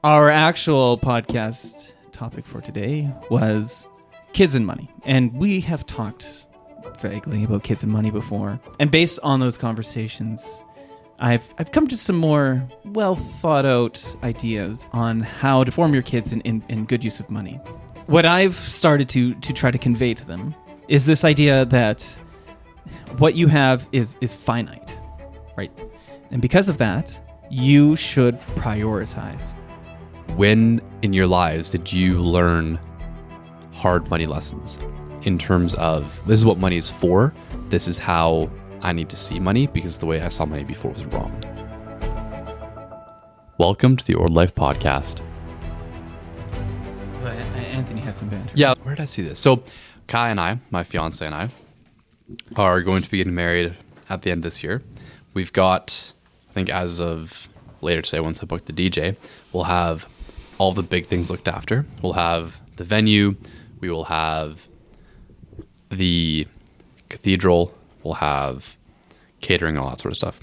Our actual podcast topic for today was kids and money. And we have talked vaguely about kids and money before. And based on those conversations, I've come to some more well thought out ideas on how to form your kids in good use of money. What I've started to try to convey to them is this idea that what you have is finite, right? And because of that, you should prioritize. When in your lives did you learn hard money lessons in terms of this is what money is for, this is how I need to see money because the way I saw money before was wrong? Welcome to the Ord Life Podcast. Anthony had some banter. Yeah, where did I see this? So Kai and I, my fiance and I, are going to be getting married at the end of this year. We've got, I think as of later today, once I book the DJ, we'll have all the big things looked after. We'll have the venue, we will have the cathedral, we'll have catering, all that sort of stuff,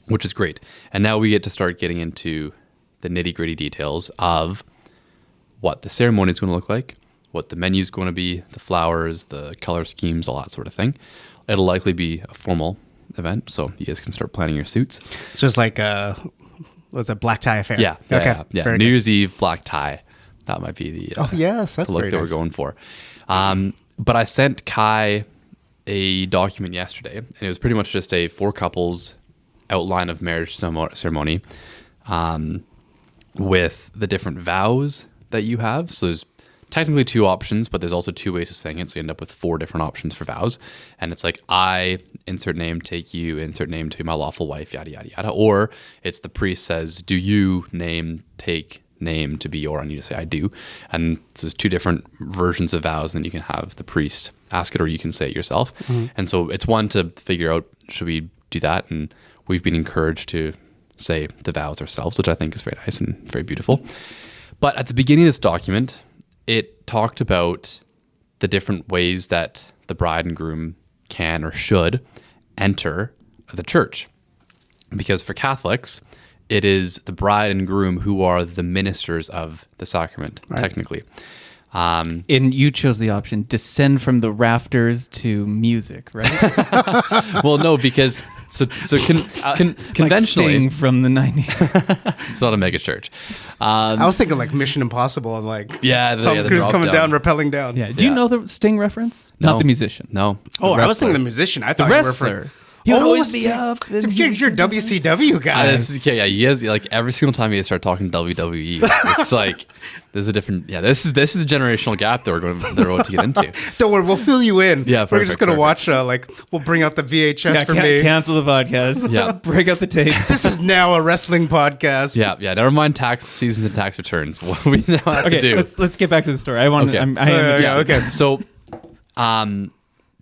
which is great. And now we get to start getting into the nitty-gritty details of what the ceremony is going to look like, what the menu is going to be, the flowers, the color schemes, all that sort of thing. It'll likely be a formal event, so you guys can start planning your suits. So it's like what's a black tie affair? Yeah. Okay. Yeah. New Year's Eve, black tie. That might be the yes, that's the look that we're going for. But I sent Kai a document yesterday, and it was pretty much just a 4 couples outline of marriage ceremony with the different vows that you have. So there's technically 2 options, but there's also 2 ways of saying it. So you end up with 4 different options for vows. And it's like, I, insert name, take you, insert name to my lawful wife, yada, yada, yada. Or it's the priest says, do you name, take name to be your, and you just say, I do. And so there's 2 different versions of vows. And then you can have the priest ask it, or you can say it yourself. Mm-hmm. And so it's one to figure out, should we do that? And we've been encouraged to say the vows ourselves, which I think is very nice and very beautiful. But at the beginning of this document, it talked about the different ways that the bride and groom can or should enter the church. Because for Catholics, it is the bride and groom who are the ministers of the sacrament, right, technically. And you chose the option, descend from the rafters to music, right? Well, no, because conventionally, like Sting from the 90s. It's not a mega church. I was thinking like Mission Impossible and like Tom Cruise coming down, rappelling down. Yeah. Do you know the Sting reference? No. Not the musician. No. Oh, I was thinking the musician. I thought the you wrestler. were He'll always be up. You're WCW guys. He has, like every single time you start talking WWE, it's like there's a different. Yeah, this is a generational gap that we're going to get into. Don't worry, we'll fill you in. Yeah, we're just going to watch. We'll bring out the VHS for me. Cancel the podcast. Yeah, break out the tapes. This is now a wrestling podcast. Yeah. Never mind tax seasons and tax returns. What we now have to do. Let's get back to the story. I want. Okay. Okay. So,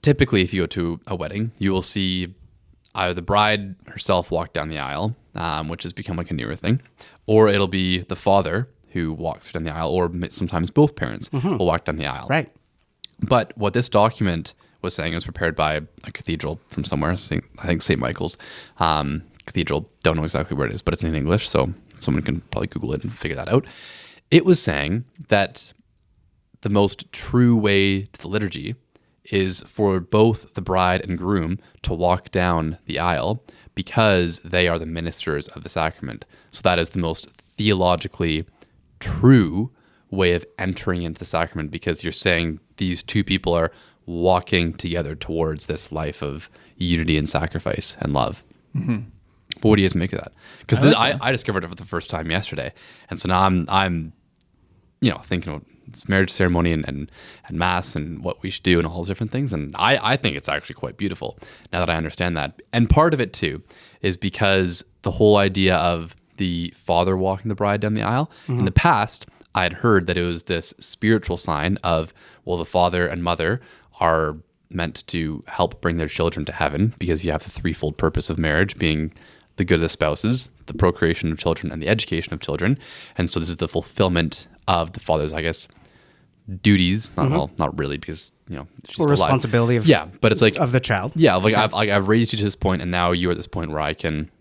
typically, if you go to a wedding, you will see either the bride herself walk down the aisle, which has become like a newer thing, or it'll be the father who walks down the aisle, or sometimes both parents will walk down the aisle. Right. But what this document was saying, it was prepared by a cathedral from somewhere, I think St. Michael's Cathedral. Don't know exactly where it is, but it's in English, so someone can probably Google it and figure that out. It was saying that the most true way to the liturgy is for both the bride and groom to walk down the aisle because they are the ministers of the sacrament. So that is the most theologically true way of entering into the sacrament, because you're saying these 2 people are walking together towards this life of unity and sacrifice and love. Mm-hmm. But what do you guys make of that? Because I discovered it for the first time yesterday. And so now I'm thinking about it's marriage ceremony and mass and what we should do and all those different things. And I think it's actually quite beautiful now that I understand that. And part of it too is because the whole idea of the father walking the bride down the aisle, in the past, I had heard that it was this spiritual sign of, well, the father and mother are meant to help bring their children to heaven, because you have the threefold purpose of marriage being the good of the spouses, the procreation of children, and the education of children. And so this is the fulfillment of the father's, I guess, duties. Not really, because she's still responsibility alive. But it's like of the child. Yeah, like I've raised you to this point, and now you're at this point where I can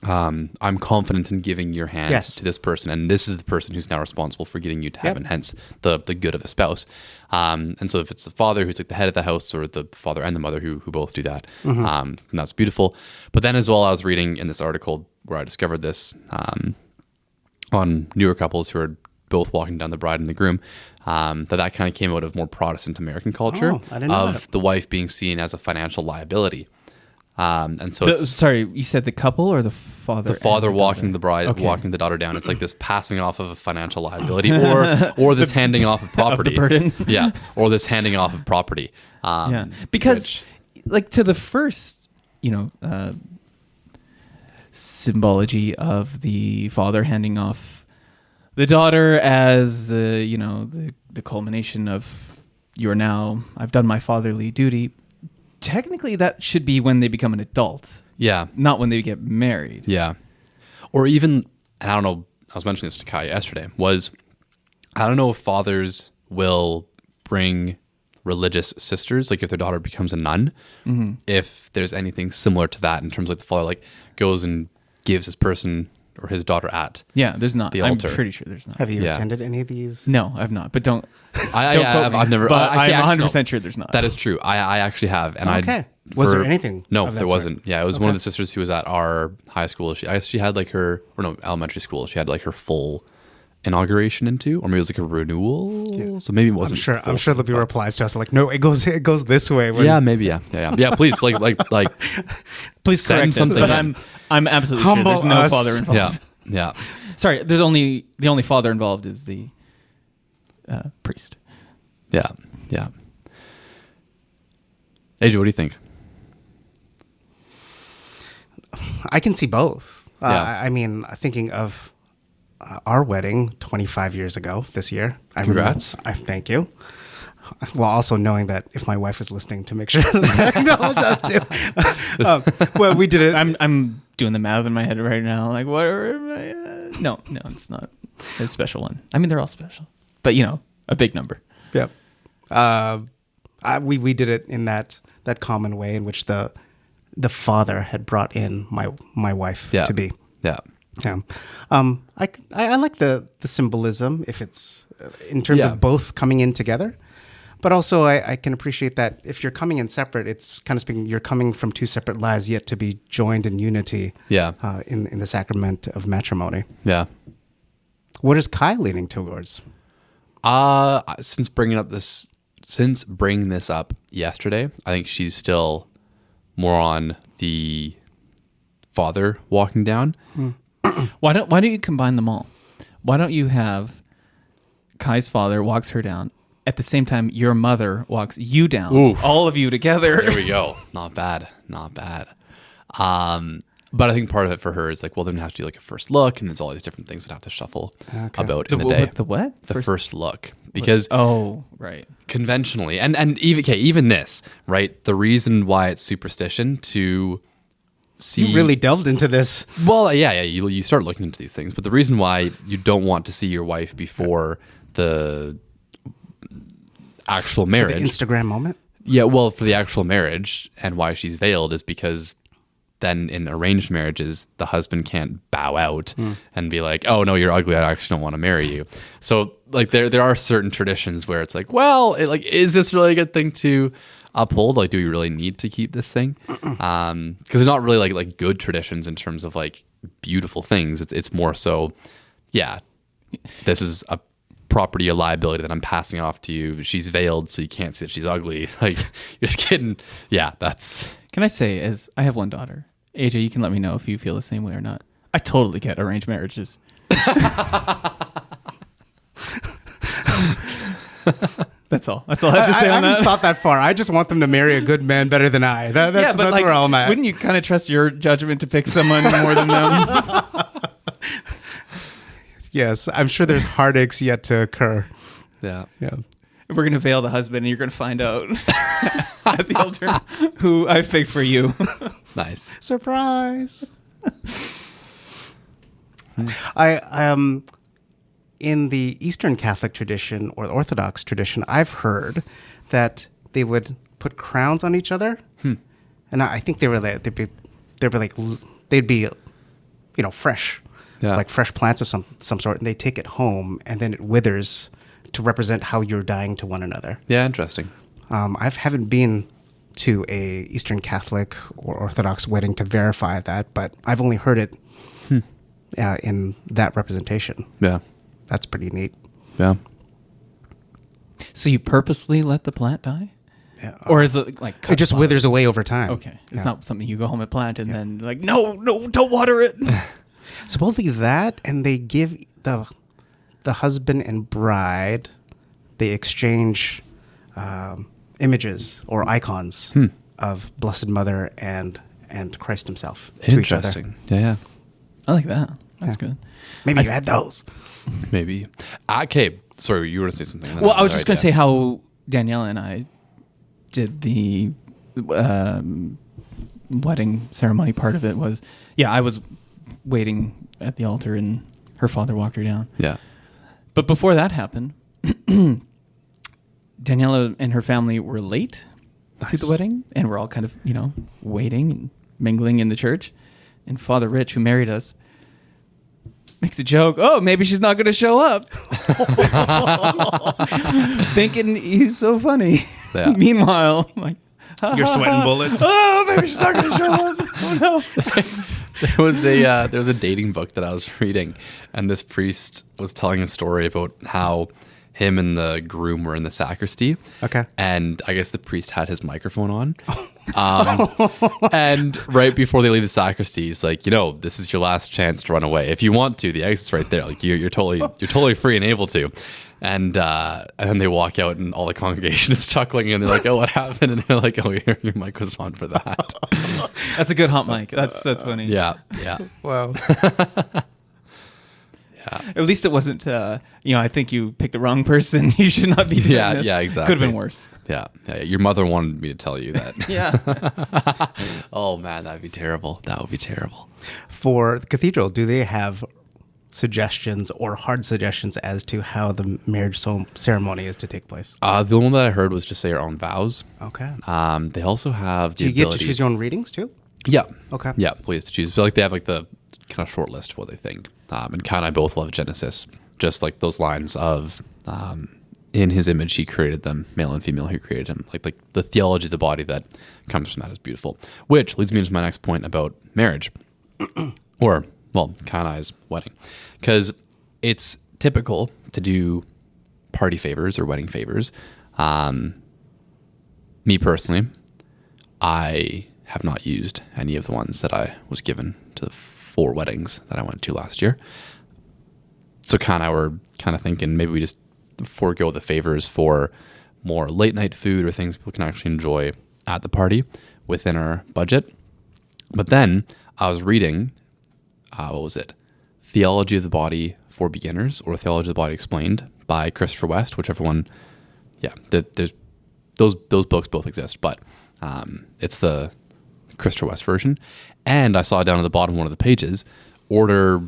I'm confident in giving your hand Yes. to this person, and this is the person who's now responsible for getting you to heaven, hence the good of the spouse. And so if it's the father who's like the head of the house, or the father and the mother who both do that, and that's beautiful. But then as well, I was reading in this article where I discovered this on newer couples who are both walking down the bride and the groom, that kind of came out of more Protestant American culture I didn't know of that. the wife being seen as a financial liability. And so it's Sorry, you said the couple or the father? the father and walking the bride, Okay. walking the daughter down. It's like this passing off of a financial liability, or this handing off of property, the burden. yeah, or this handing off of property. Yeah, because like to the first, symbology of the father handing off the daughter as the culmination of I've done my fatherly duty. Technically, that should be when they become an adult, yeah, not when they get married. yeah, or even, and I don't know. I was mentioning this to Kai yesterday. I don't know if fathers will bring religious sisters, like if their daughter becomes a nun, if there's anything similar to that in terms of the father like goes and gives his person or his daughter at Yeah, there's not. the I'm altar. pretty sure there's not. Have you Yeah. attended any of these? No, I've not. But don't. I Don't quote me. I've never. But I I'm actually 100% know. sure there's not. That is true. I actually have, and Okay. Was there anything No, of that there sort? wasn't. Yeah, it was one of the sisters who was at our high school. I guess she had like elementary school. She had like her full inauguration into, or maybe it was like a renewal. Yeah. So maybe it wasn't. I'm sure there'll be replies to us like, no, it goes this way. when- Yeah, maybe. Yeah. Please, like, Please send correct us, something. but in. I'm absolutely Humble sure there's no us. father involved. Yeah. Sorry, the only father involved is the priest. Yeah. AJ, what do you think? I can see both. Yeah. I mean, thinking of our wedding 25 years ago this year. Congrats. I thank you. Well, also knowing that if my wife was listening, to make sure that I acknowledge that too. Well, we did it. I'm doing the math in my head right now. Like, what are my... No, it's not a special one. I mean, they're all special, but a big number. Yep. We did it in that common way in which the father had brought in my wife to be. Yeah. Yeah. I like the symbolism if it's in terms Yeah. of both coming in together, but also I can appreciate that if you're coming in separate, it's kind of speaking, you're coming from two separate lives yet to be joined in unity. Yeah. In the sacrament of matrimony. Yeah. What is Kai leaning towards? Since bringing this up yesterday, I think she's still more on the father walking down. Why don't you combine them all? Why don't you have Kai's father walks her down at the same time your mother walks you down? Oof. All of you together. There we go. Not bad. But I think part of it for her is like, well, then you have to do like a first look, and there's all these different things that have to shuffle about in the day. The what? The first look, because Oh, right. conventionally, and even this, right? The reason why it's superstition to see You really delved into this. Well, yeah, you start looking into these things, but the reason why you don't want to see your wife before the actual For marriage, the Instagram moment. yeah, well, for the actual marriage, and why she's veiled is because then in arranged marriages, the husband can't bow out and be like, "Oh no, you're ugly. I actually don't want to marry you." So like there are certain traditions where it's like, well, is this really a good thing to uphold? Like, do we really need to keep this thing? Because they're not really like good traditions in terms of like beautiful things. It's more so, yeah, this is a property or liability that I'm passing off to you. She's veiled, so you can't see that she's ugly. Like, you're just kidding. Yeah, that's... Can I say, as I have one daughter, AJ, you can let me know if you feel the same way or not. I totally get arranged marriages. That's all. That's all I have to say I on haven't that. thought that far. I just want them to marry a good man better than I. That's like, where I'm at. Wouldn't you kind of trust your judgment to pick someone more than them? Yes, I'm sure there's heartaches yet to occur. Yeah. Yeah. We're going to veil the husband, and you're going to find out at the altar who I picked for you. Nice. Surprise. I in the Eastern Catholic tradition or the Orthodox tradition, I've heard that they would put crowns on each other, and I think they'd be fresh, Yeah. like fresh plants of some sort, and they take it home, and then it withers to represent how you're dying to one another. Yeah, interesting. I haven't been to a Eastern Catholic or Orthodox wedding to verify that, but I've only heard it in that representation. Yeah. That's pretty neat. Yeah. So you purposely let the plant die? Yeah. Or is it like It just withers away over time. Okay. It's Yeah. not something you go home and plant and then like, no, don't water it. Supposedly that, and they give the husband and bride, they exchange images or icons of Blessed Mother and Christ himself to each other. Interesting. Yeah. I like that. That's Yeah. good. Maybe you had those. Maybe. Okay. Sorry, you were going to say something. Well, I was just going to say how Daniela and I did the wedding ceremony part of it was, I was waiting at the altar and her father walked her down. Yeah. But before that happened, Daniela and her family were late to the Nice. wedding, and we're all kind of, waiting and mingling in the church. And Father Rich, who married us, makes a joke. Oh, maybe she's not going to show up. Thinking he's so funny. Yeah. Meanwhile, I'm like, You're sweating bullets. Oh, maybe she's not going to show up. Oh no. There was a dating book that I was reading, and this priest was telling a story about how him and the groom were in the sacristy. Okay. And I guess the priest had his microphone on. And right before they leave the sacristy, he's like, this is your last chance to run away. If you want to, the exit's right there. Like you're totally free and able to. And then they walk out, and all the congregation is chuckling, and they're like, "Oh, what happened?" And they're like, "Oh, your mic was on for that." That's a good hot mic. That's funny. Yeah. Wow. At least it wasn't, I think you picked the wrong person. You should not be doing this. Yeah, exactly. Could have been worse. Yeah. Your mother wanted me to tell you that. Yeah. Oh man, that'd be terrible. That would be terrible. For the cathedral, do they have suggestions or hard suggestions as to how the marriage ceremony is to take place? The one that I heard was just say your own vows. Okay. They also have the Do you get ability. to choose your own readings too? Yeah. Okay. Yeah, please choose. But they have the kind of short list of what they think. And Kai and I both love Genesis. Just like those lines of, in his image, he created them, male and female, he created him. Like the theology of the body that comes from that is beautiful. Which leads me into my next point about marriage. Or, Kai and I's wedding. Because it's typical to do party favors or wedding favors. Me personally, I have not used any of the ones that I was given to the 4 weddings that I went to last year. So Kai and I were kind of thinking maybe we just forego the favors for more late night food or things people can actually enjoy at the party within our budget. But then I was reading, what was it? Theology of the Body for Beginners, or Theology of the Body Explained by Christopher West, whichever one. Yeah, there's those books both exist, but it's the Christopher West version. And I saw down at the bottom of one of the pages, order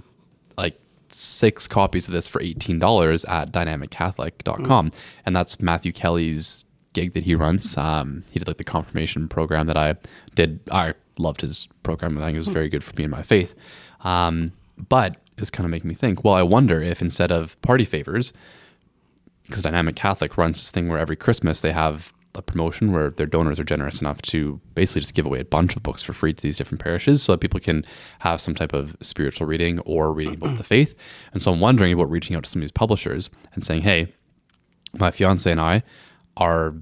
like 6 copies of this for $18 at dynamiccatholic.com. And that's Matthew Kelly's gig that he runs. He did like the confirmation program that I did. I loved his program. I think it was very good for me and my faith. But it was kind of making me think, well, I wonder if instead of party favors, because Dynamic Catholic runs this thing where every Christmas they have a promotion where their donors are generous enough to basically just give away a bunch of books for free to these different parishes so that people can have some type of spiritual reading or reading about the faith. And so I'm wondering about reaching out to some of these publishers and saying, hey, my fiance and I are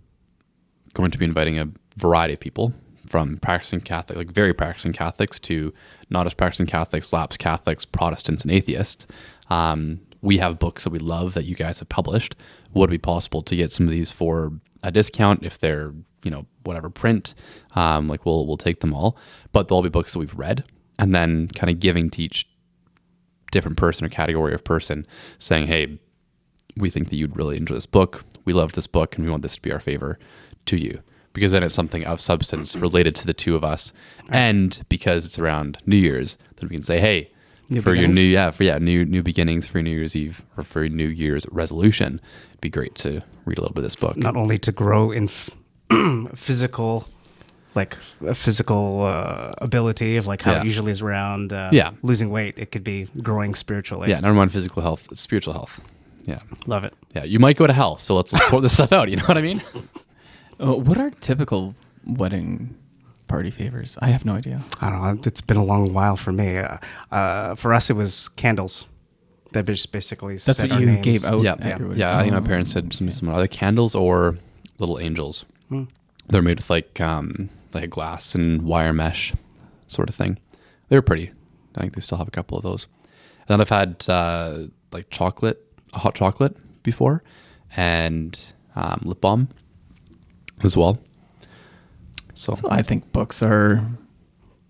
going to be inviting a variety of people from practicing Catholic, like very practicing Catholics, to not as practicing Catholics, lapsed Catholics, Protestants, and atheists. We have books that we love that you guys have published. Would it be possible to get some of these for a discount if they're, whatever print? Like we'll take them all, but they'll be books that we've read, and then kind of giving to each different person or category of person, saying, hey, we think that you'd really enjoy this book. We love this book, and we want this to be our favor to you. Because then it's something of substance related to the two of us. And because it's around New Year's, then we can say, hey, new beginnings for New Year's Eve or for New Year's resolution, it'd be great to read a little bit of this book. Not only to grow in physical like a physical ability of like how Yeah. it usually is around Yeah. losing weight. It could be growing spiritually. Yeah, never mind physical health, it's spiritual health. Yeah. Love it. Yeah, you might go to hell, so let's sort this stuff out. You know what I mean? What are typical wedding party favors? I have no idea. I don't know. It's been a long while for me. For us, it was candles. That just basically That's said what our you names. gave out. Yeah, at your wedding. yeah. I think my Oh. parents had some either candles or little angels. They're made with like a glass and wire mesh sort of thing. They were pretty. I think they still have a couple of those. And then I've had like hot chocolate before, and lip balm as well. So So I think books are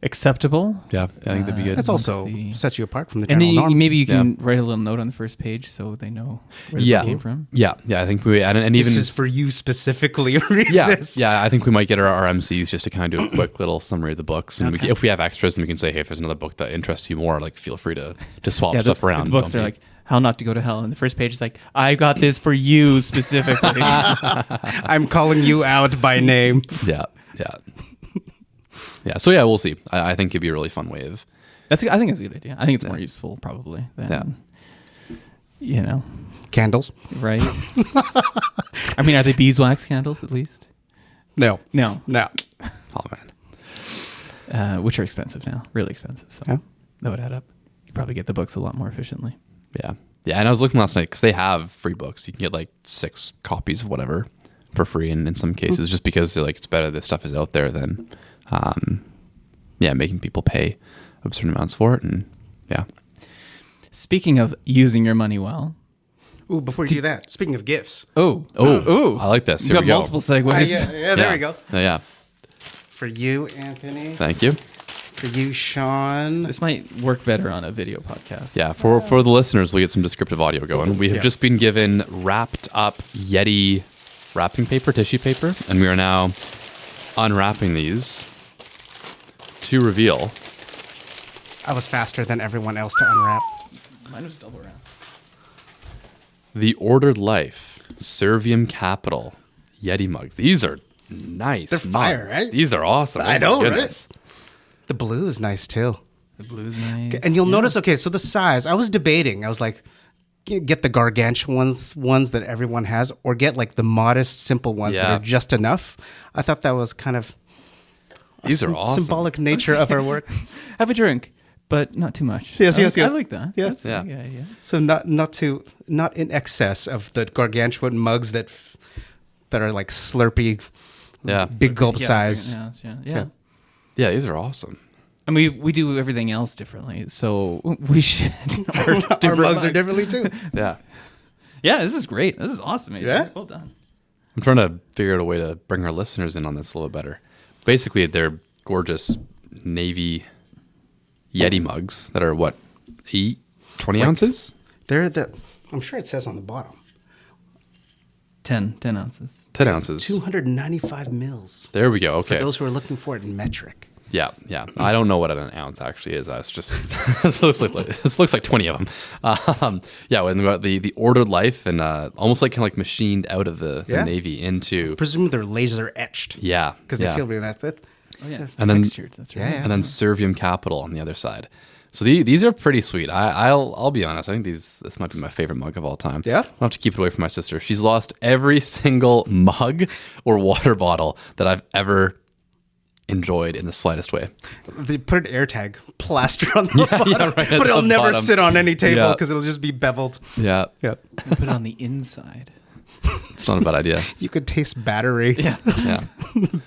acceptable. yeah, I think that'd be good. That's also Let's see. sets you apart from the And general then norm. maybe you can write a little note on the first page so they know where the book came from. Yeah. I think we and This even is for you specifically. Read yeah, this. yeah. I think we might get our MCs just to kind of do a quick little summary of the books, and Okay. if we have extras, then we can say, hey, if there's another book that interests you more, like feel free to swap Yeah, stuff around. The books Don't are be- like How Not to Go to Hell, and the first page is like, I got this for you specifically. I'm calling you out by name. yeah. So yeah, we'll see. I think it'd be a really fun way of I think it's a good idea. I think it's more useful probably than Candles? right? I mean, are they beeswax candles at least? No. No, oh man. which are expensive now, really expensive. So Yeah. that would add up. You probably get the books a lot more efficiently. Yeah. And I was looking last night because they have free books. You can get like 6 copies of whatever for free, in some cases, just because they're like it's better this stuff is out there than making people pay certain amounts for it. And yeah. Speaking of using your money well. Ooh, before you do that, speaking of gifts. Oh, I like this. You Here got we go. multiple segues. There we go. Yeah. For you, Anthony. Thank you. For you, Sean. This might work better on a video podcast. Yeah, for the listeners, we'll get some descriptive audio going. We have Yeah. just been given wrapped up Yeti wrapping paper, tissue paper, and we are now unwrapping these to reveal. I was faster than everyone else to unwrap. Mine was double wrap. The Ordered Life, Servium Capital, Yeti mugs. These are nice. They're fire, mugs. right? These are awesome. I Oh my know, right? goodness. The blue is nice too. The blue's nice. And you'll notice, okay, so the size, I was debating. I was like, get the gargantuan ones that everyone has, or get like the modest, simple ones that Yeah. are just enough. I thought that was kind of These are awesome. symbolic nature of our work. Have a drink, but not too much. Yes, I yes, yes. like that. Yes. That's Yeah. a good idea. So not in excess of the gargantuan mugs that are like Slurpee, Yeah. big gulp Yeah, size. Yeah. Yeah, these are awesome. I mean, we do everything else differently, so we should. Our mugs are differently too. Yeah. Yeah, this is great. This is awesome, AJ. Yeah? Well done. I'm trying to figure out a way to bring our listeners in on this a little bit better. Basically, they're gorgeous navy Yeti mugs that are what, 20 ounces? I'm sure it says on the bottom. 10 ounces. 10 ounces. 295 mils. There we go. For Okay. those who are looking for it in metric. Yeah. I don't know what an ounce actually is. It's just this looks like 20 of them. When we got the Ordered Life and almost kind of machined out of the Yeah. navy into Presume they're laser etched. yeah Because yeah. they feel really nice. Oh, yeah. And then- Textured. That's right. Yeah. and then Servium Capital on the other side. So these are pretty sweet. I'll be honest. I think this might be my favorite mug of all time. Yeah? I'll have to keep it away from my sister. She's lost every single mug or water bottle that I've ever enjoyed in the slightest way. They put an air tag plaster on the bottom, right at but it'll the never bottom. sit on any table Yeah. because it'll just be beveled. Yeah, Yeah. We put it on the inside. it's not a bad idea. You could taste battery. Yeah. Yeah.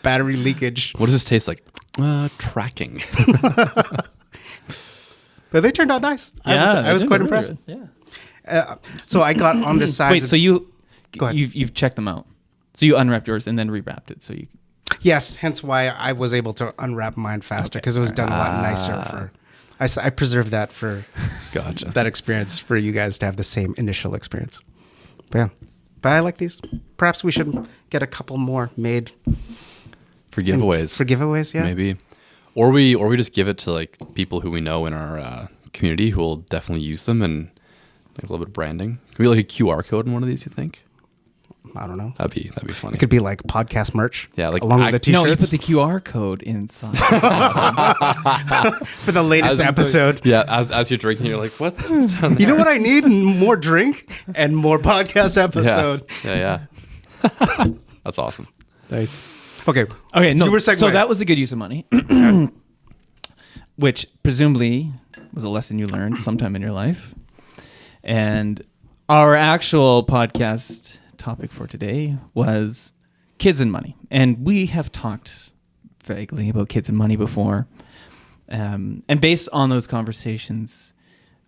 Battery leakage. What does this taste like? Tracking. But they turned out nice. I was quite impressed. Yeah. So I got on the size. Wait, so you Go ahead. you've checked them out. So you unwrapped yours and then rewrapped it. So you Yes, hence why I was able to unwrap mine faster because it was done a lot nicer. I preserved that for Gotcha. that experience for you guys to have the same initial experience. But I like these. Perhaps we should get a couple more made For giveaways. for giveaways. Yeah, Maybe. Or we just give it to like people who we know in our community who will definitely use them and like a little bit of branding. Can we like a QR code in one of these, you think? I don't know. That'd be funny. It could be like podcast merch. Yeah, like along with the t-shirts. No, you put the QR code inside. For the latest episode. Yeah, as you're drinking, you're like, what's down there? You know what I need? More drink and more podcast episode. Yeah. That's awesome. Nice. Okay. Okay, no. You were So segueing. that was a good use of money, which presumably was a lesson you learned sometime in your life. And our actual podcast topic for today was kids and money. And we have talked vaguely about kids and money before. And based on those conversations,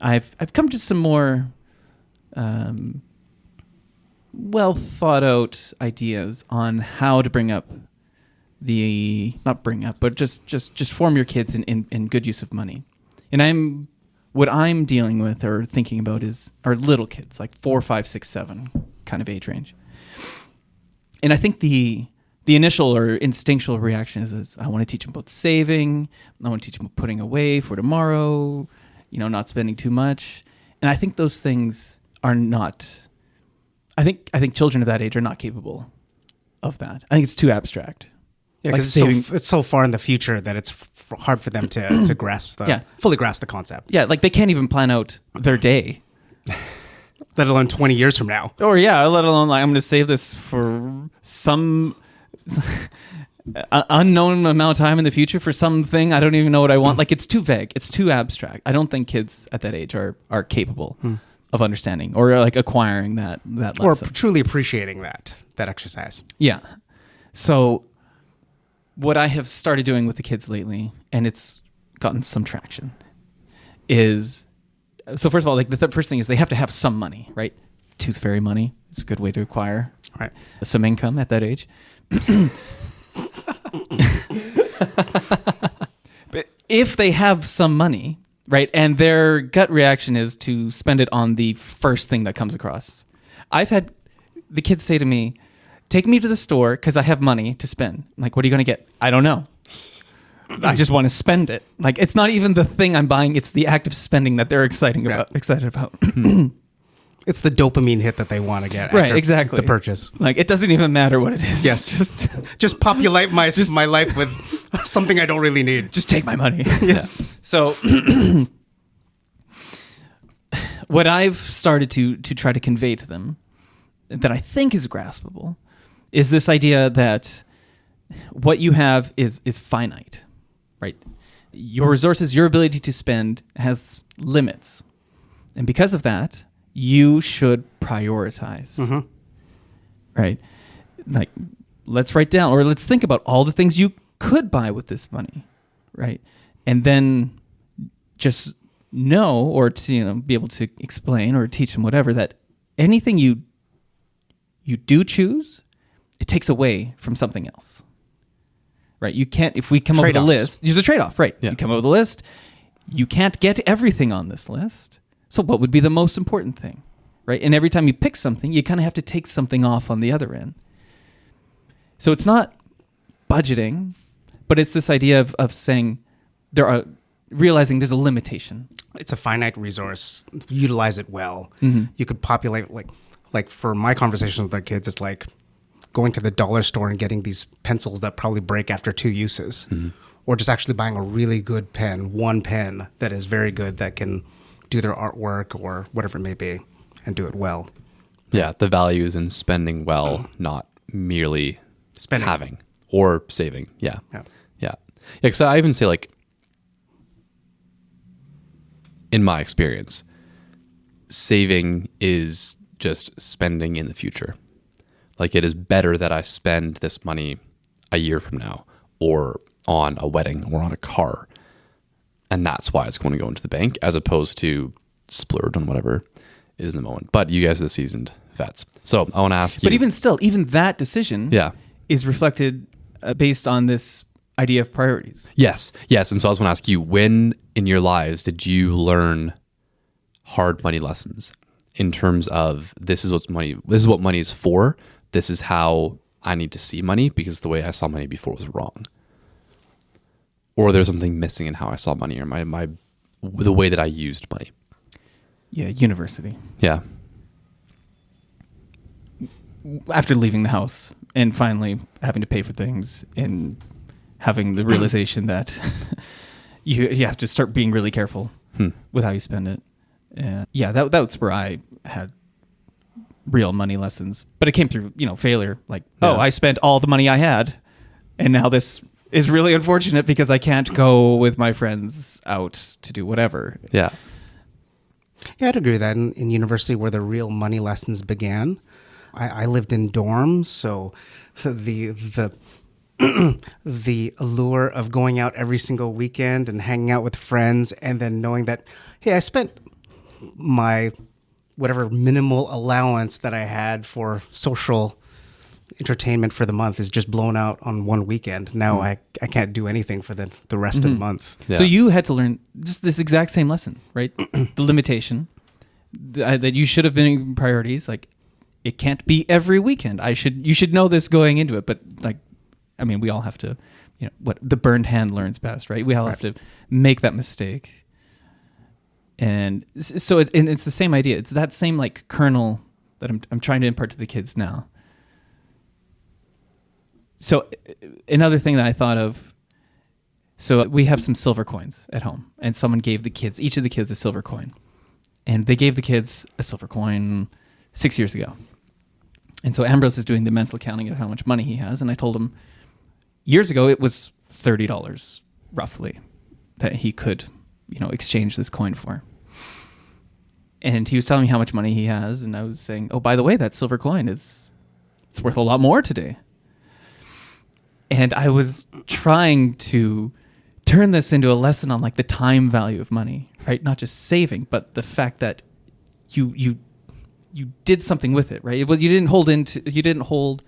I've come to some more well thought out ideas on how to just form your kids in good use of money. And what I'm dealing with or thinking about are little kids, like 4, 5, 6, 7 kind of age range. And I think the initial or instinctual reaction is I want to teach them about saving. I want to teach them about putting away for tomorrow, not spending too much. And I think those things are not, I think children of that age are not capable of that. I think it's too abstract. Yeah, Like because it's so far in the future that it's hard for them to grasp fully grasp the concept. Yeah, like they can't even plan out their day. Let alone 20 years from now. Or let alone like I'm going to save this for some unknown amount of time in the future for something I don't even know what I want. Like it's too vague. It's too abstract. I don't think kids at that age are capable of understanding or like acquiring that lesson. Or truly appreciating that exercise. Yeah. So what I have started doing with the kids lately, and it's gotten some traction, is so first of all, like the first thing is they have to have some money, right? Tooth fairy money is a good way to acquire some income at that age. But if they have some money, right, and their gut reaction is to spend it on the first thing that comes across. I've had the kids say to me, take me to the store because I have money to spend. I'm like, what are you going to get? I don't know. I just want to spend it. Like, it's not even the thing I'm buying. It's the act of spending that they're excited about. It's the dopamine hit that they want to get. Right, after exactly. The purchase. Like, it doesn't even matter what it is. Yes. Just populate my life with something I don't really need. Just take my money. Yes. Yeah. So what I've started to try to convey to them that I think is graspable is this idea that what you have is finite, right? Your resources, your ability to spend has limits. And because of that, you should prioritize, right? Like, let's write down, or let's think about all the things you could buy with this money, right? And then just know, or to be able to explain or teach them whatever, that anything you do choose, it takes away from something else, right? You can't, if we come up with a list, there's a trade-off, right? Yeah. You come up with a list, you can't get everything on this list. So what would be the most important thing, right? And every time you pick something, you kind of have to take something off on the other end. So it's not budgeting, but it's this idea of saying realizing there's a limitation. It's a finite resource. Utilize it well. You could populate, like for my conversations with our kids, it's like going to the dollar store and getting these pencils that probably break after 2 uses. Or just actually buying a really good pen, one pen that is very good that can do their artwork or whatever it may be and do it well. Yeah, the value is in spending well, not merely Spending. having or saving. Yeah. Yeah. Because I even say, like, in my experience, saving is just spending in the future. Like, it is better that I spend this money a year from now or on a wedding or on a car. And that's why it's going to go into the bank as opposed to splurge on whatever is in the moment. But you guys are the seasoned vets. So I want to ask you. But even still, even that decision is reflected based on this idea of priorities. Yes. And so I was going to ask you, when in your lives did you learn hard money lessons in terms of this is what money is for. This is how I need to see money because the way I saw money before was wrong. Or there's something missing in how I saw money or the way that I used money. Yeah, university. Yeah. after leaving the house and finally having to pay for things and having the realization that you have to start being really careful with how you spend it. And yeah, that's where I had real money lessons, but it came through, failure. Like, I spent all the money I had, and now this is really unfortunate because I can't go with my friends out to do whatever. Yeah. Yeah, I'd agree with that. In university, where the real money lessons began, I lived in dorms, so the the allure of going out every single weekend and hanging out with friends, and then knowing that, hey, I spent my whatever minimal allowance that I had for social entertainment for the month is just blown out on one weekend. Now I can't do anything for the rest of the month. Yeah. So you had to learn just this exact same lesson, right? The limitation that you should have been in priorities. Like, it can't be every weekend. You should know this going into it. But we all have to, what the burned hand learns best, right? We all have to make that mistake. And so it's the same idea. It's that same kernel that I'm trying to impart to the kids now. So another thing that I thought of, so we have some silver coins at home, and someone gave each of the kids a silver coin. And they gave the kids a silver coin 6 years ago. And so Ambrose is doing the mental accounting of how much money he has. And I told him years ago it was $30 roughly that he could, exchange this coin for. And he was telling me how much money he has. And I was saying, oh, by the way, that silver coin it's worth a lot more today. And I was trying to turn this into a lesson on the time value of money, right? Not just saving, but the fact that you did something with it, right? You didn't hold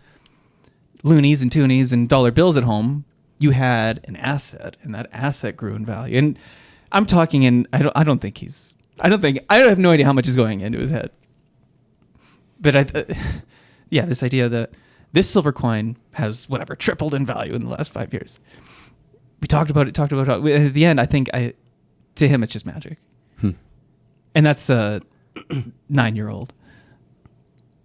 loonies and toonies and dollar bills at home. You had an asset, and that asset grew in value. And I'm talking I have no idea how much is going into his head. But this idea that this silver coin has tripled in value in the last 5 years. We talked about it. At the end, I think to him, it's just magic. And that's a 9-year-old.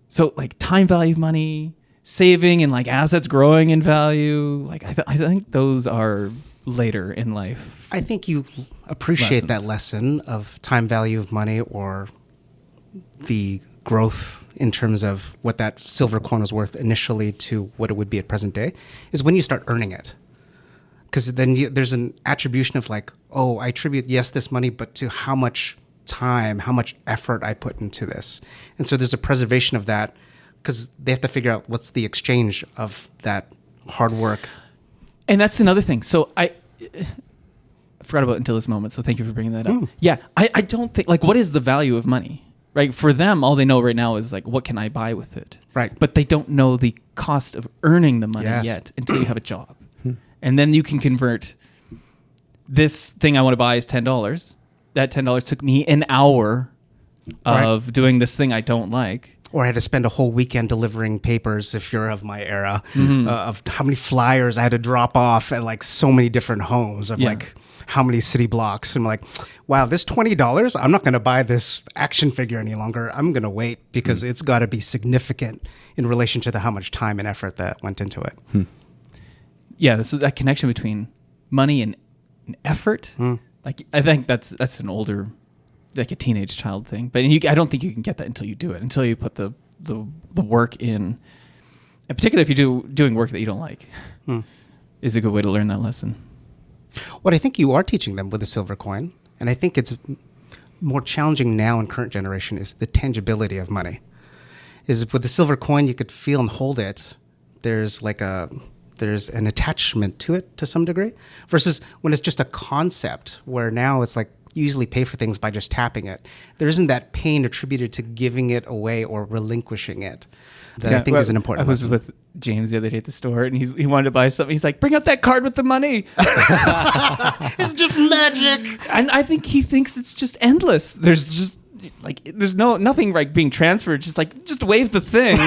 So time value of money, saving, and assets growing in value. I think those are later in life. I think you appreciate that lesson of time value of money, or the growth in terms of what that silver coin was worth initially to what it would be at present day, is when you start earning it. Because then there's an attribution of I attribute, yes, this money, but to how much time, how much effort I put into this. And so there's a preservation of that, because they have to figure out what's the exchange of that hard work. And that's another thing. So I forgot about it until this moment, so thank you for bringing that up. Yeah, I don't think, what is the value of money? Right? For them, all they know right now is what can I buy with it? Right. But they don't know the cost of earning the money yet until you have a job. And then you can convert, this thing I want to buy is $10. That $10 took me an hour of doing this thing I don't like. Or I had to spend a whole weekend delivering papers, if you're of my era, of how many flyers I had to drop off at so many different homes of how many city blocks. And I'm wow, this $20, I'm not going to buy this action figure any longer. I'm going to wait because it's got to be significant in relation to how much time and effort that went into it. Yeah, so that connection between money and effort, I think that's an older, a teenage child thing. But I don't think you can get that until you do it, until you put the work in. And particularly if you're doing work that you don't like, is a good way to learn that lesson. What I think you are teaching them with the silver coin, and I think it's more challenging now in current generation, is the tangibility of money. Is with the silver coin, you could feel and hold it. There's an attachment to it to some degree, versus when it's just a concept, where now it's you usually pay for things by just tapping it. There isn't that pain attributed to giving it away or relinquishing it that I think is an important lesson. I was with James the other day at the store, and he wanted to buy something. He's like, bring out that card with the money. It's just magic. And I think he thinks it's just endless. There's just there's nothing being transferred. Just wave the thing.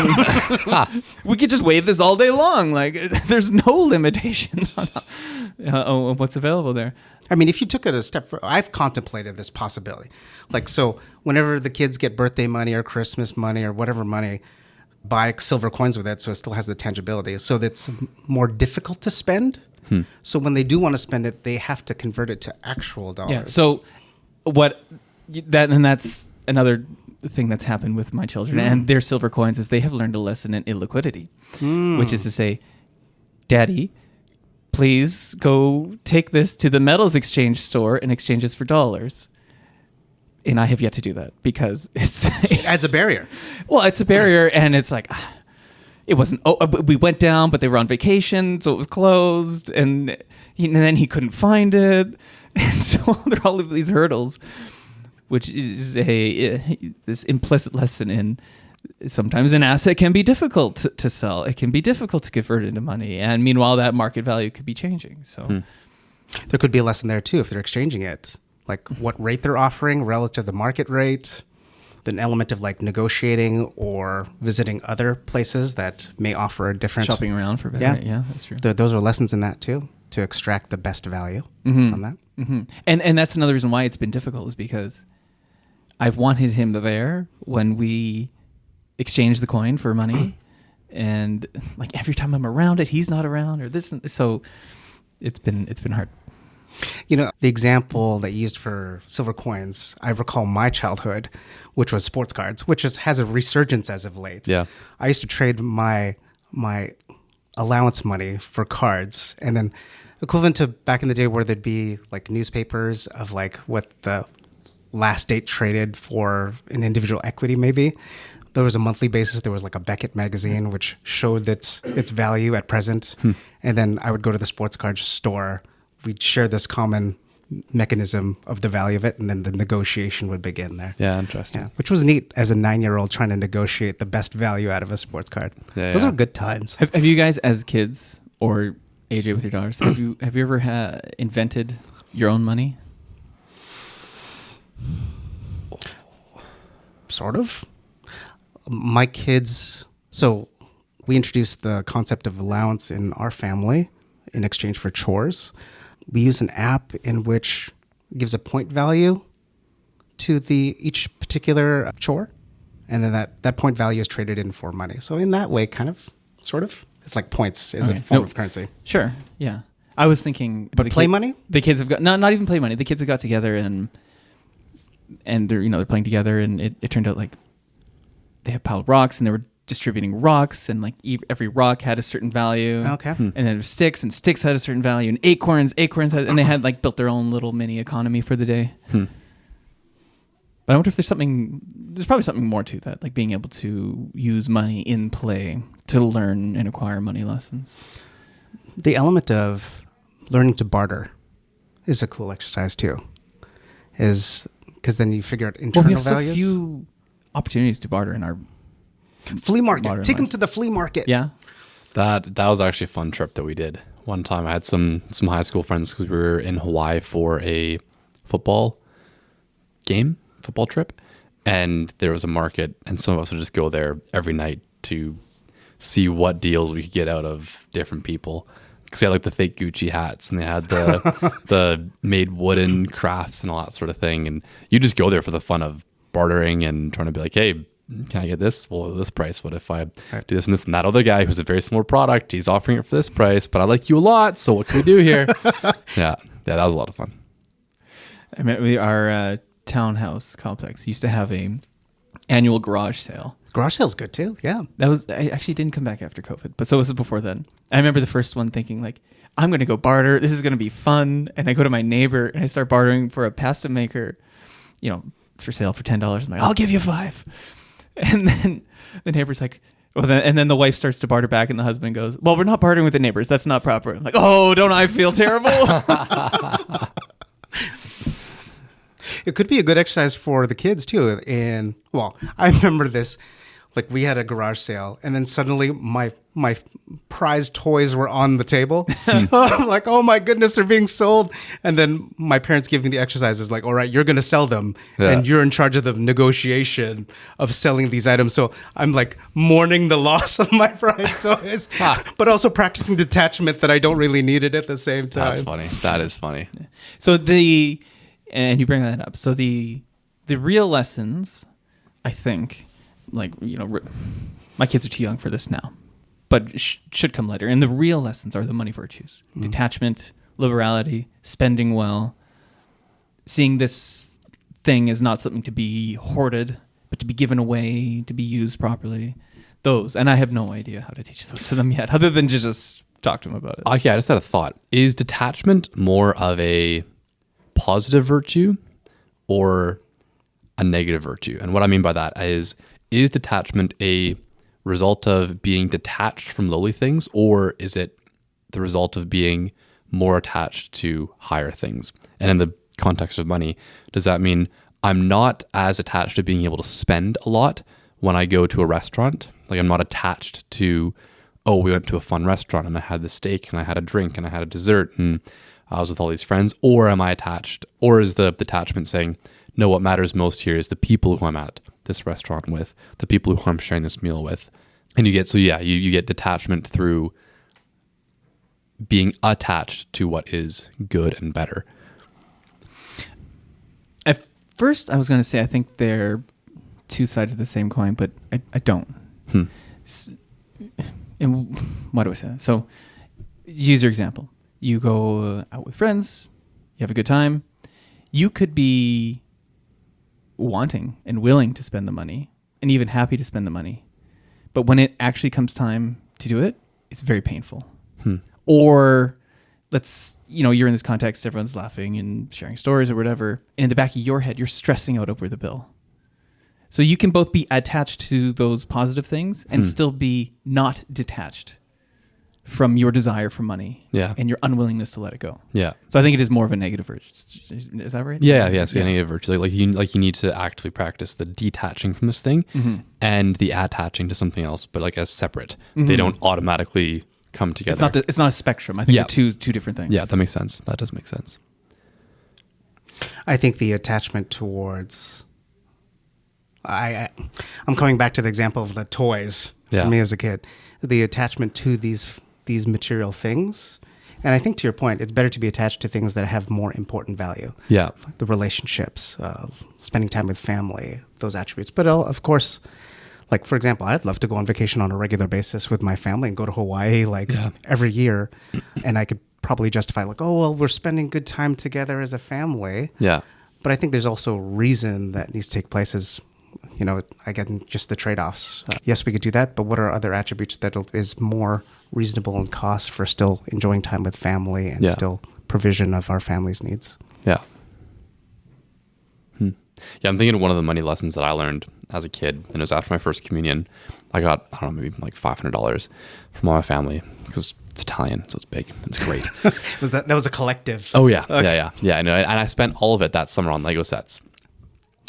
We could just wave this all day long. There's no limitations on what's available there. I mean, if you took it a step further, I've contemplated this possibility. So whenever the kids get birthday money or Christmas money or whatever money, buy silver coins with it, so it still has the tangibility. So that's more difficult to spend. So when they do want to spend it, they have to convert it to actual dollars. Yeah. So that's another thing that's happened with my children and their silver coins is they have learned a lesson in illiquidity, which is to say, Daddy, please go take this to the metals exchange store and exchange this for dollars. And I have yet to do that because it adds a barrier. Well, it's a barrier, and it's like it wasn't. We went down, but they were on vacation, so it was closed, and then he couldn't find it, and so there are all of these hurdles, which is this implicit lesson in sometimes an asset can be difficult to sell. It can be difficult to convert into money, and meanwhile, that market value could be changing. So there could be a lesson there too if they're exchanging it. Like what rate they're offering relative to the market rate, an element of like negotiating or visiting other places that may offer a different... Shopping around for better. Yeah, that's true. Those are lessons in that too, to extract the best value on that. Mm-hmm. And that's another reason why it's been difficult is because I've wanted him there when we exchange the coin for money. And like every time I'm around it, he's not around or this. So it's been hard. You know, the example that you used for silver coins, I recall my childhood, which was sports cards, which has a resurgence as of late. Yeah. I used to trade my allowance money for cards, and then equivalent to back in the day where there'd be like newspapers of like what the last date traded for an individual equity maybe. There was a monthly basis. There was like a Beckett magazine, which showed its value at present. And then I would go to the sports card store. We'd share this common mechanism of the value of it, and then the negotiation would begin there. Yeah, interesting. Yeah, which was neat as a 9-year-old trying to negotiate the best value out of a sports card. Those are good times. Have you guys, as kids, or AJ with your daughters, have you ever invented your own money? Sort of. My kids, so we introduced the concept of allowance in our family in exchange for chores. We use an app in which gives a point value to each particular chore, and then that point value is traded in for money. So in that way, kind of, sort of, it's like points is a form of currency. Sure, yeah. I was thinking, but play money. The kids have got not even play money. The kids have got together and they're playing together, and it turned out like they had piled rocks and they were distributing rocks, and like every rock had a certain value. Okay. And then there were sticks, and sticks had a certain value, and acorns had, and they had like built their own little mini economy for the day. But I wonder if there's probably something more to that, like being able to use money in play to learn and acquire money lessons. The element of learning to barter is a cool exercise too, because then you figure out internal we have values. So few opportunities to barter in our flea market. Take them life. to the flea market. Yeah. That was actually a fun trip that we did. One time I had some high school friends because we were in Hawaii for a football trip, and there was a market, and some of us would just go there every night to see what deals we could get out of different people. Because they had like the fake Gucci hats, and they had the made wooden crafts and all that sort of thing. And you just go there for the fun of bartering and trying to be like, hey, can I get this? Well, this price. What if I do this and this? And that other guy who's a very similar product, he's offering it for this price, but I like you a lot. So what can we do here? Yeah, that was a lot of fun. I mean, our townhouse complex used to have a annual garage sale. Garage sale's good too. Yeah. I actually didn't come back after COVID, but so was it before then. I remember the first one thinking like, I'm going to go barter. This is going to be fun. And I go to my neighbor and I start bartering for a pasta maker. It's for sale for $10. I'm like, I'll give you $5. And then the neighbor's like, and then the wife starts to barter back, and the husband goes, well, we're not bartering with the neighbors. That's not proper. I'm like, oh, don't I feel terrible? It could be a good exercise for the kids too. And I remember this, like we had a garage sale, and then suddenly my prized toys were on the table. I'm like, oh my goodness, they're being sold. And then my parents give me the exercises like, all right, you're going to sell them, and you're in charge of the negotiation of selling these items. So I'm like mourning the loss of my prized toys, but also practicing detachment that I don't really need it at the same time. That's funny. That is funny. So and you bring that up. So the real lessons, I think, like, My kids are too young for this now, but should come later. And the real lessons are the money virtues: detachment, liberality, spending well, seeing this thing as not something to be hoarded, but to be given away, to be used properly. Those, and I have no idea how to teach those to them yet, other than just talk to them about it. Okay, I just had a thought. Is detachment more of a positive virtue or a negative virtue? And what I mean by that is detachment a result of being detached from lowly things, or is it the result of being more attached to higher things? And in the context of money, does that mean I'm not as attached to being able to spend a lot when I go to a restaurant? Like I'm not attached to, oh, we went to a fun restaurant and I had the steak and I had a drink and I had a dessert and I was with all these friends. Or am I attached? Or is the detachment saying, no, what matters most here is the people who I'm at this restaurant with, the people who I'm sharing this meal with. And you get, you get detachment through being attached to what is good and better. At first, I was going to say I think they're two sides of the same coin, but I don't. And why do I say that? So, use your example. You go out with friends, you have a good time. You could be wanting and willing to spend the money and even happy to spend the money. But when it actually comes time to do it, it's very painful. Or you're in this context, everyone's laughing and sharing stories or whatever. And in the back of your head, you're stressing out over the bill. So you can both be attached to those positive things and still be not detached from your desire for money and your unwillingness to let it go. Yeah. So I think it is more of a negative virtue. Is that right? Yeah. So negative virtue. Like you need to actively practice the detaching from this thing and the attaching to something else, but like as separate. They don't automatically come together. It's not a spectrum. I think they're two different things. Yeah, that makes sense. That does make sense. I think the attachment towards... I'm coming back to the example of the toys for me as a kid. The attachment to these material things. And I think to your point, it's better to be attached to things that have more important value. Yeah. Like the relationships, spending time with family, those attributes. But of course, like for example, I'd love to go on vacation on a regular basis with my family and go to Hawaii every year. And I could probably justify we're spending good time together as a family. Yeah. But I think there's also reason that needs to take place as, again, just the trade-offs. Yes, we could do that, but what are other attributes that is more reasonable in cost for still enjoying time with family and still provision of our family's needs? Yeah. Yeah, I'm thinking of one of the money lessons that I learned as a kid, and it was after my first communion. I got, I don't know, maybe like $500 from all my family because it's Italian, so it's big. It's great. That was a collective. Oh, yeah. Okay. Yeah, I know. And I spent all of it that summer on Lego sets.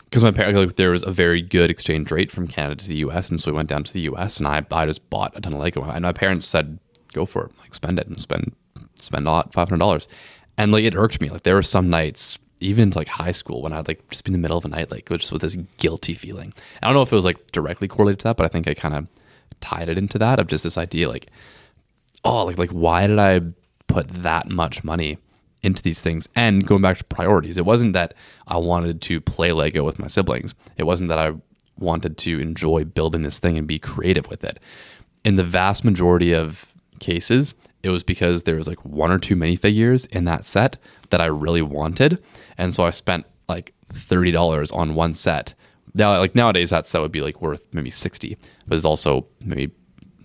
Because my parents, there was a very good exchange rate from Canada to the US, and so we went down to the US, and I just bought a ton of Lego. And my parents said, "Go for it, spend it, and spend $500." And it irked me. There were some nights, even into high school, when I'd just be in the middle of the night, just with this guilty feeling. I don't know if it was directly correlated to that, but I think I kind of tied it into that of just this idea, why did I put that much money into these things? And going back to priorities, it wasn't that I wanted to play Lego with my siblings. It wasn't that I wanted to enjoy building this thing and be creative with it. In the vast majority of cases, it was because there was one or two minifigures in that set that I really wanted. And so I spent $30 on one set. Now, nowadays that set would be worth maybe 60, but it's also maybe,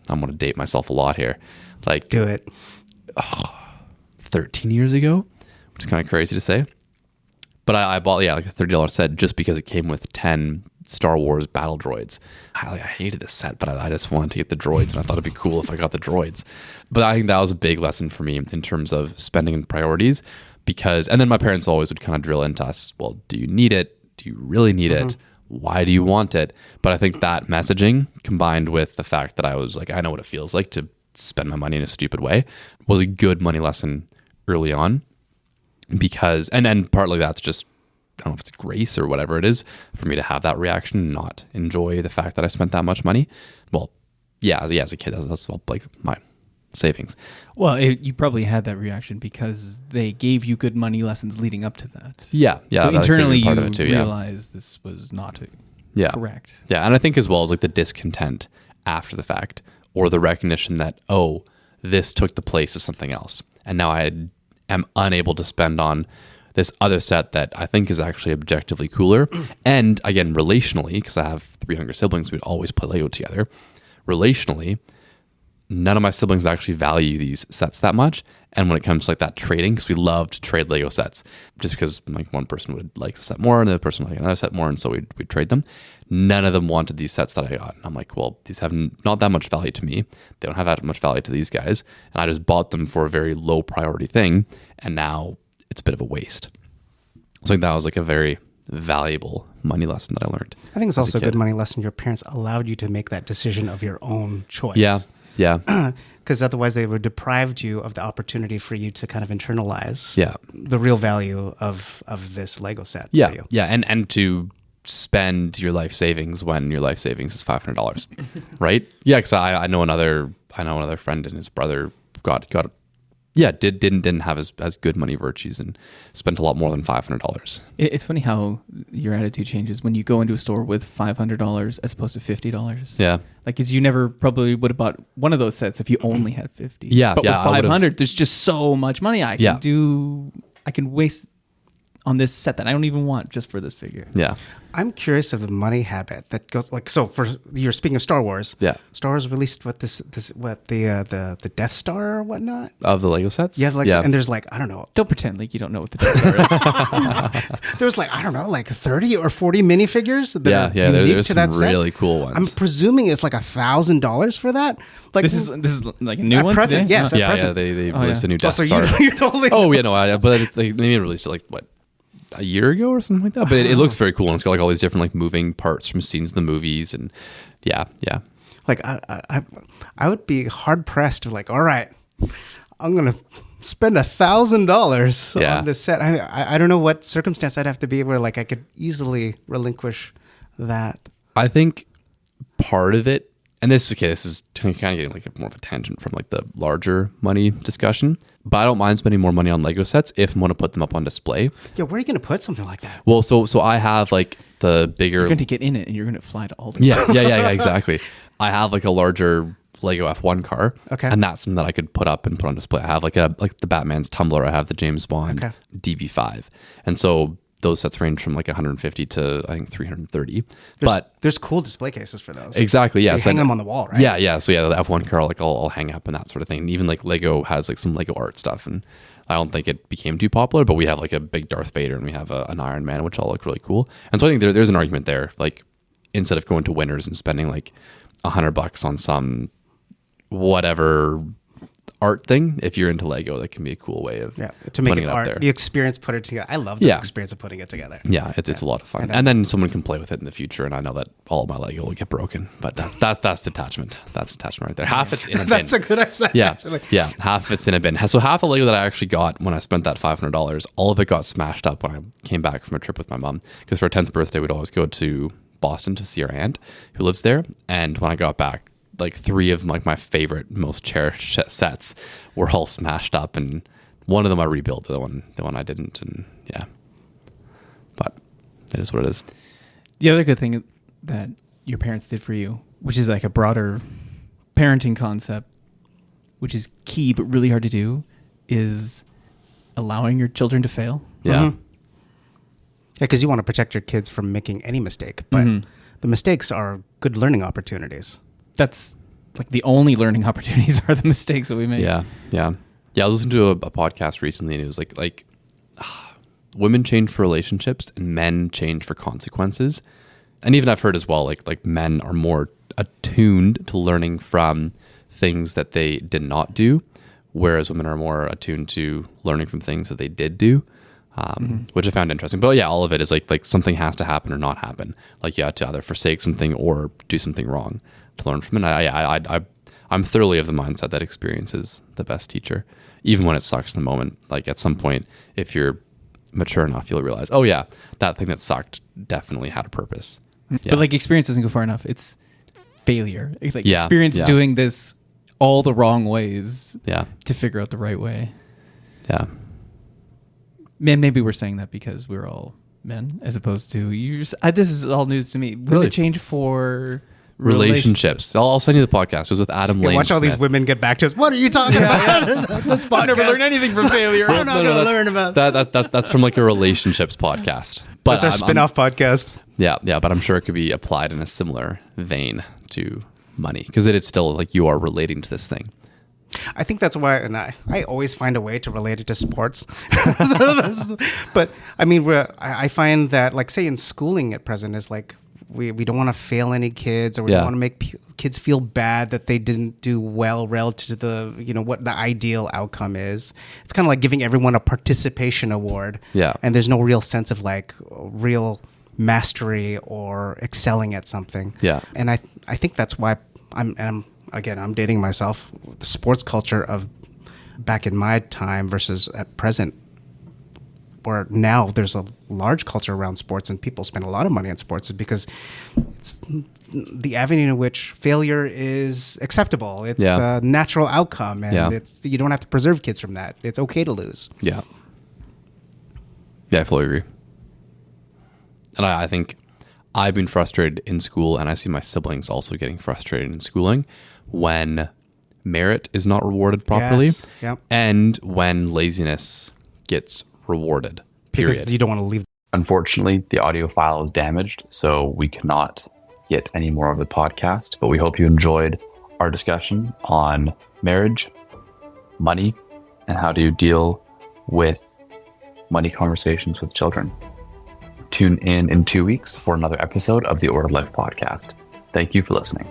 I'm going to date myself a lot here. Do it. 13 years ago, which is kind of crazy to say. But I bought, a $30 set just because it came with 10 Star Wars battle droids. I hated the set, but I just wanted to get the droids, and I thought it'd be cool if I got the droids. But I think that was a big lesson for me in terms of spending and priorities, and then my parents always would kind of drill into us, well, do you need it? Do you really need it? Why do you want it? But I think that messaging combined with the fact that I was I know what it feels like to spend my money in a stupid way was a good money lesson early on, because and partly that's just, I don't know if it's grace or whatever it is for me to have that reaction and not enjoy the fact that I spent that much money. Well, as a kid, that's my savings. Well, you probably had that reaction because they gave you good money lessons leading up to that. Yeah. So internally you too, realized this was not correct. Yeah, and I think as well as the discontent after the fact, or the recognition that, oh, this took the place of something else. And now I am unable to spend on this other set that I think is actually objectively cooler. And again, relationally, because I have 3 younger siblings, we'd always play Lego together. Relationally, none of my siblings actually value these sets that much. And when it comes to like that trading, because we love to trade Lego sets, just because like one person would like the set more and the other person would like another set more, and so we'd trade them. None of them wanted these sets that I got. And I'm like, well, these have not that much value to me. They don't have that much value to these guys. And I just bought them for a very low priority thing. And now it's a bit of a waste. So I think that was like a very valuable money lesson that I learned. I think it's as also a kid. good money lesson. Your parents allowed you to make that decision of your own choice. Yeah. Yeah. Because otherwise they would have deprived you of the opportunity for you to kind of internalize Yeah. the real value of this Lego set Yeah. for you. Yeah. And to spend your life savings when your life savings is $500, right? Yeah. Cause I know another friend and his brother didn't have as good money virtues and spent a lot more than $500. It's funny how your attitude changes when you go into a store with $500 as opposed to $50. Yeah. Like, cause you never probably would have bought one of those sets if you only had 50. Yeah, But yeah, with I would've- 500, there's just so much money I Yeah. can waste on this set that I don't even want just for this figure. Yeah. I'm curious of the money habit that goes like, so for, you're speaking of Star Wars. Yeah. Star Wars released the Death Star or whatnot. Of the Lego sets? Yeah. Like, yeah. and there's like, I don't know. Don't pretend like you don't know what the Death Star is. There's like, I don't know, like 30 or 40 minifigures that Yeah, are yeah, unique there's to that some set. really cool ones. I'm presuming it's like $1,000 for that. Like this is like a new at one present, today? yes. Oh. at yeah, present. they Oh, released yeah. a new Oh, Death so Star. you're totally. Oh, yeah, no, but they maybe released it like, what, a year ago or something like that? But it looks very cool, and it's got like all these different like moving parts from scenes in the movies, and yeah. Like I would be hard pressed to like, all right, I'm gonna spend $1,000 Yeah. on this set. I don't know what circumstance I'd have to be where like I could easily relinquish that. I think part of it, and this is kind of getting like more of a tangent from like the larger money discussion, but I don't mind spending more money on Lego sets if I want to put them up on display. Yeah, where are you gonna put something like that? Well, so I have like the bigger. You're going to get in it and you're going to fly to Alden. Yeah, exactly. I have like a larger Lego F1 car. Okay. And that's something that I could put up and put on display. I have like the Batman's tumbler. I have the James Bond Okay. DB5. And so those sets range from like 150 to I think 330. But There's cool display cases for those. exactly, yeah. You So hang them on the wall, right? Yeah. So yeah, the F1 car, like I'll hang up and that sort of thing. And even like Lego has like some Lego art stuff, and I don't think it became too popular, but we have like a big Darth Vader and we have an Iron Man, which all look really cool. And so I think there's an argument there. Like instead of going to Winners and spending like $100 on some whatever art thing, if you're into Lego, that can be a cool way of To make putting it it up art, there. the experience put it together. I love the Yeah. experience of putting it together. Yeah, it's a lot of fun, and then someone can play with it in the future. And I know that all of my Lego will get broken, but that's detachment. That's detachment right there. Half it's in a bin. That's a good exercise. Yeah, Actually. yeah. Half of it's in a bin. So half the Lego that I actually got when I spent that $500, all of it got smashed up when I came back from a trip with my mom. Because for her 10th birthday, we'd always go to Boston to see our aunt who lives there. And when I got back, like 3 of like my favorite, most cherished sets were all smashed up, and one of them I rebuilt. The one I didn't, and yeah. But it is what it is. The other good thing that your parents did for you, which is like a broader parenting concept, which is key but really hard to do, is allowing your children to fail. Yeah. Mhm. Yeah, because you want to protect your kids from making any mistake, but the mistakes are good learning opportunities. That's like the only learning opportunities are the mistakes that we make. Yeah. I was listening to a podcast recently, and it was like women change for relationships and men change for consequences. And even I've heard as well, like men are more attuned to learning from things that they did not do, whereas women are more attuned to learning from things that they did do. Which I found interesting. But yeah, all of it is like something has to happen or not happen. Like you have to either forsake something or do something wrong to learn from it. I'm thoroughly of the mindset that experience is the best teacher, even when it sucks in the moment. Like at some point, if you're mature enough, you'll realize, oh yeah, that thing that sucked definitely had a purpose. Yeah. But like experience doesn't go far enough. It's failure. It's like Yeah, experience yeah. doing this all the wrong ways Yeah. to figure out the right way. Yeah. Man, maybe we're saying that because we're all men, as opposed to you. This is all news to me. Women Really? change for relationships. I'll send you the podcast. It was with Adam Lane. Watch all these Smith. women get back to us. What are you talking about? This podcast. I've never learned anything from failure. I'm not going to learn about That's from like a relationships podcast. But That's our spin-off podcast. Yeah, but I'm sure it could be applied in a similar vein to money because it is still like you are relating to this thing. I think that's why, and I always find a way to relate it to sports. But I mean, I find that, like, say in schooling at present is like we don't want to fail any kids, or we don't want to make kids feel bad that they didn't do well relative to the what the ideal outcome is. It's kind of like giving everyone a participation award. Yeah, and there's no real sense of like real mastery or excelling at something. Yeah, and I think that's why I'm dating myself. The sports culture of back in my time versus at present, where now there's a large culture around sports and people spend a lot of money on sports, is because it's the avenue in which failure is acceptable. It's a natural outcome, and you don't have to preserve kids from that. It's okay to lose. Yeah, I fully agree. And I think I've been frustrated in school, and I see my siblings also getting frustrated in schooling when merit is not rewarded properly, and when laziness gets rewarded. Period. Because you don't want to leave. Unfortunately, the audio file is damaged, so we cannot get any more of the podcast. But we hope you enjoyed our discussion on marriage, money, and how to deal with money conversations with children. Tune in 2 weeks for another episode of the Ordered Life podcast. Thank you for listening.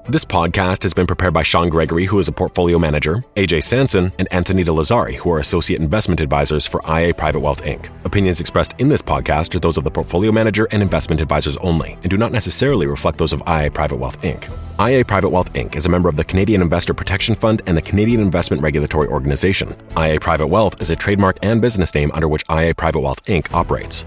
This podcast has been prepared by Sean Gregory, who is a portfolio manager, AJ Sanson, and Anthony De Lazari, who are associate investment advisors for IA Private Wealth Inc. Opinions expressed in this podcast are those of the portfolio manager and investment advisors only, and do not necessarily reflect those of IA Private Wealth Inc. IA Private Wealth Inc. is a member of the Canadian Investor Protection Fund and the Canadian Investment Regulatory Organization. IA Private Wealth is a trademark and business name under which IA Private Wealth Inc. operates.